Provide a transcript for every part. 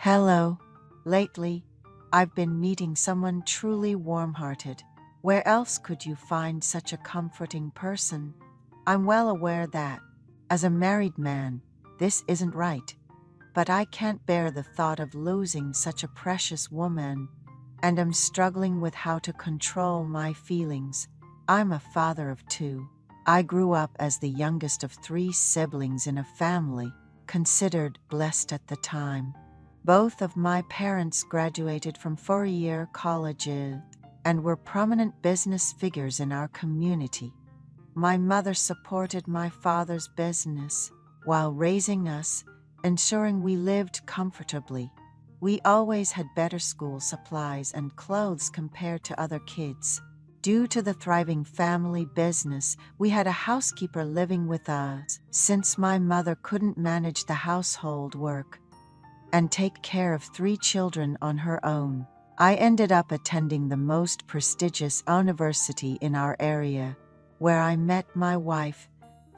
Hello. Lately, I've been meeting someone truly warm-hearted. Where else could you find such a comforting person? I'm well aware that, as a married man, this isn't right. But I can't bear the thought of losing such a precious woman, and am struggling with how to control my feelings. I'm a father of two. I grew up as the youngest of three siblings in a family considered blessed at the time. Both of my parents graduated from four-year colleges and were prominent business figures in our community. My mother supported my father's business while raising us, ensuring we lived comfortably. We always had better school supplies and clothes compared to other kids. Due to the thriving family business, we had a housekeeper living with us since my mother couldn't manage the household work and take care of three children on her own. I ended up attending the most prestigious university in our area, where I met my wife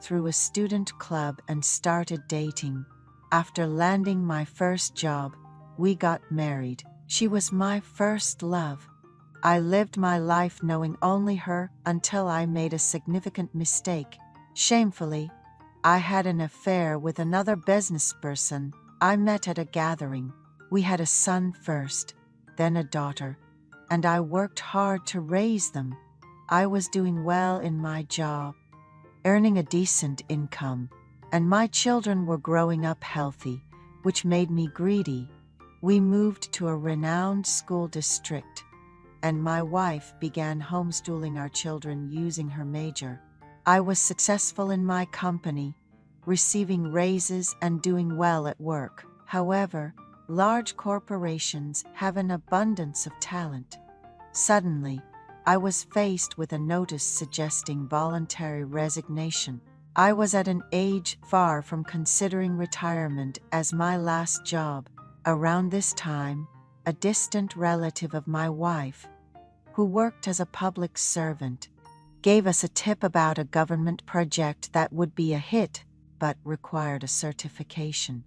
through a student club and started dating. After landing my first job, we got married. She was my first love. I lived my life knowing only her until I made a significant mistake. Shamefully, I had an affair with another businessperson I met at a gathering. We had a son first, then a daughter, and I worked hard to raise them. I was doing well in my job, earning a decent income, and my children were growing up healthy, which made me greedy. We moved to a renowned school district, and my wife began homeschooling our children using her major. I was successful in my company, receiving raises and doing well at work. However, large corporations have an abundance of talent. Suddenly, I was faced with a notice suggesting voluntary resignation. I was at an age far from considering retirement as my last job. Around this time, a distant relative of my wife, who worked as a public servant, gave us a tip about a government project that would be a hit but required a certification.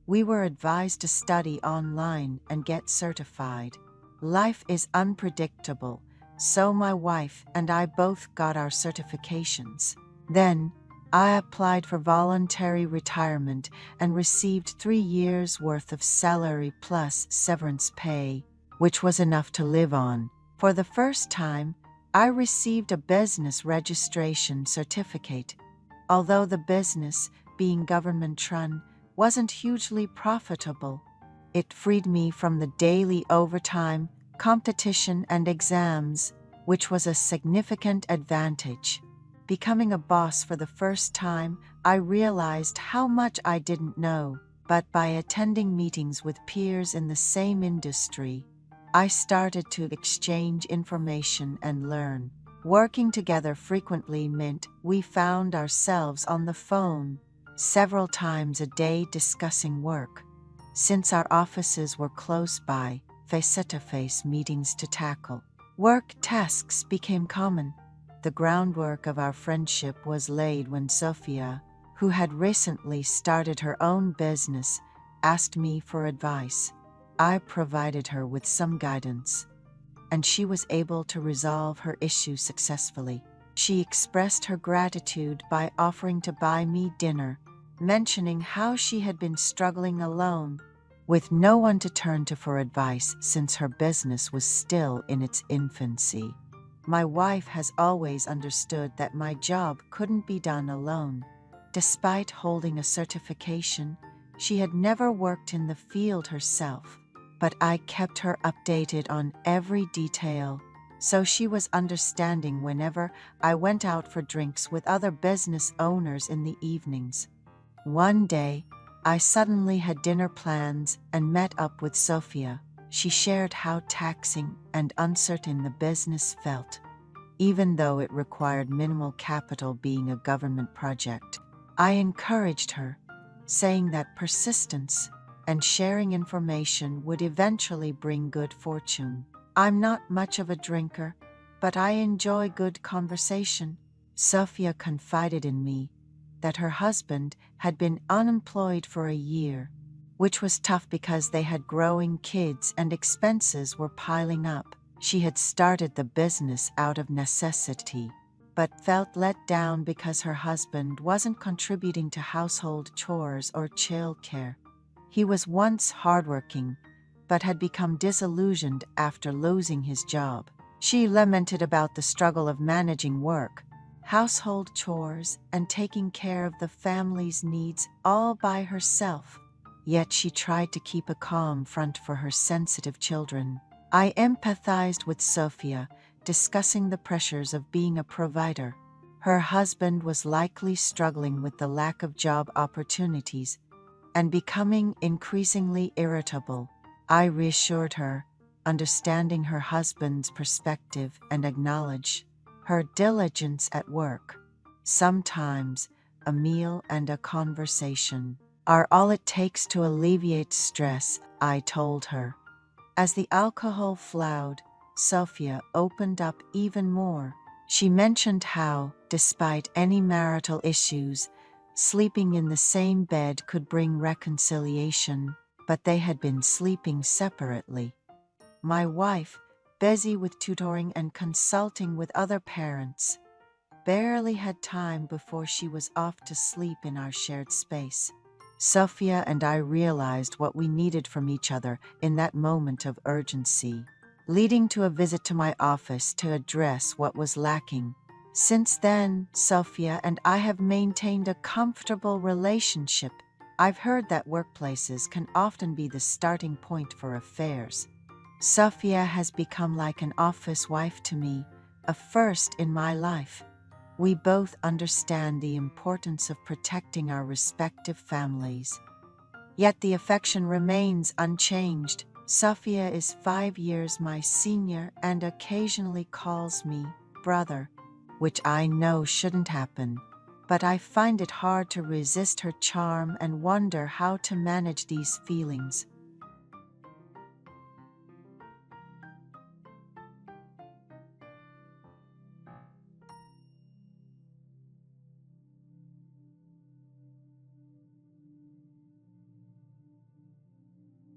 We were advised to study online and get certified. Life is unpredictable, so my wife and I both got our certifications. Then, I applied for voluntary retirement and received 3 years' worth of salary plus severance pay, which was enough to live on. For the first time, I received a business registration certificate. Although the business, being government-run, wasn't hugely profitable, it freed me from the daily overtime, competition, and exams, which was a significant advantage. Becoming a boss for the first time, I realized how much I didn't know, but by attending meetings with peers in the same industry, I started to exchange information and learn. Working together frequently meant we found ourselves on the phone several times a day discussing work. Since our offices were close by, face-to-face meetings to tackle work tasks became common. The groundwork of our friendship was laid when Sophia, who had recently started her own business, asked me for advice. I provided her with some guidance, and she was able to resolve her issue successfully. She expressed her gratitude by offering to buy me dinner, mentioning how she had been struggling alone, with no one to turn to for advice since her business was still in its infancy. My wife has always understood that my job couldn't be done alone. Despite holding a certification, she had never worked in the field herself, but I kept her updated on every detail, so she was understanding whenever I went out for drinks with other business owners in the evenings. One day, I suddenly had dinner plans and met up with Sophia. She shared how taxing and uncertain the business felt, even though it required minimal capital being a government project. I encouraged her, saying that persistence and sharing information would eventually bring good fortune. I'm not much of a drinker, but I enjoy good conversation. Sophia confided in me that her husband had been unemployed for a year which was tough because they had growing kids and expenses were piling up. She had started the business out of necessity, but felt let down because her husband wasn't contributing to household chores or childcare. He was once hardworking, but had become disillusioned after losing his job. She lamented about the struggle of managing work, household chores, and taking care of the family's needs all by herself. Yet she tried to keep a calm front for her sensitive children. I empathized with Sophia, discussing the pressures of being a provider. Her husband was likely struggling with the lack of job opportunities and becoming increasingly irritable. I reassured her, understanding her husband's perspective and acknowledged her diligence at work. Sometimes a meal and a conversation are all it takes to alleviate stress, I told her. As the alcohol flowed, Sophia opened up even more. She mentioned how, despite any marital issues, sleeping in the same bed could bring reconciliation, but they had been sleeping separately. My wife, busy with tutoring and consulting with other parents, barely had time before she was off to sleep in our shared space. Sophia and I realized what we needed from each other in that moment of urgency, leading to a visit to my office to address what was lacking. Since then, Sophia and I have maintained a comfortable relationship. I've heard that workplaces can often be the starting point for affairs. Sophia has become like an office wife to me, a first in my life. We both understand the importance of protecting our respective families. Yet the affection remains unchanged. Sophia is 5 years my senior and occasionally calls me brother, which I know shouldn't happen. But I find it hard to resist her charm and wonder how to manage these feelings.